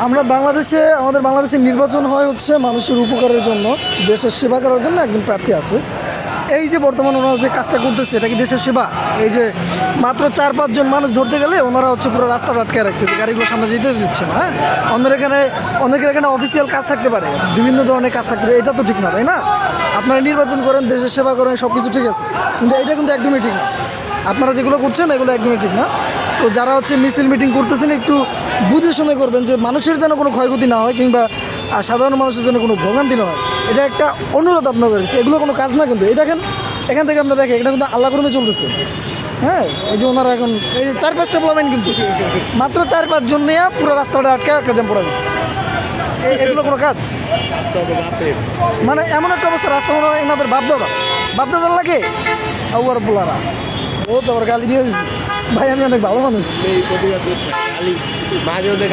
আমরা আমাদের বাংলাদেশে নির্বাচন হয় হচ্ছে মানুষের উপকারের জন্য, দেশের সেবা করার জন্য একজন প্রার্থী আছে। এই যে বর্তমান ওনারা যে কাজটা করতেছে, এটা কি দেশের সেবা? এই যে মাত্র 4-5 জন মানুষ ধরতে গেলে ওনারা হচ্ছে পুরো রাস্তা আটকে রাখছে, যে গাড়িগুলো সামনে যেতে দিচ্ছে না। হ্যাঁ, অনেকের এখানে অফিসিয়াল কাজ থাকতে পারে, বিভিন্ন ধরনের কাজ থাকতে পারে, এটা তো ঠিক না, তাই না? আপনারা নির্বাচন করেন, দেশের সেবা করেন, সব কিছু ঠিক আছে, কিন্তু এটা কিন্তু একদমই ঠিক না। আপনারা যেগুলো করছেন এগুলো একদমই ঠিক না। তো যারা হচ্ছে মিছিল মিটিং করতেছেন, একটু বুঝে শুনে করবেন, যে মানুষের যেন কোনো ক্ষয়ক্ষতি না হয়, কিংবা সাধারণ মানুষের জন্য কোনো ভোগান্তি না হয়। এটা একটা অনুরোধ আপনাদের কাছে, এগুলো কোনো কাজ না। কিন্তু এই দেখেন, এখান থেকে আমরা দেখেন এটা কিন্তু আল্লাহ কর্মে চলতেছে। হ্যাঁ, এই যে ওনারা এখন এই যে 4-5টা প্লামেন, কিন্তু মাত্র 4-5 জন নিয়ে পুরো রাস্তাটা আটকে একটা জ্যাম পড়া গেছে। এগুলো কোনো কাজ? মানে এমন একটা অবস্থা, রাস্তা মনে হয় এনাদের বাপদাদার লাগে। আবার বলারা ও তো আবার গালি দিয়ে দিচ্ছে। ভাই আমি অনেক ভালো মানুষ।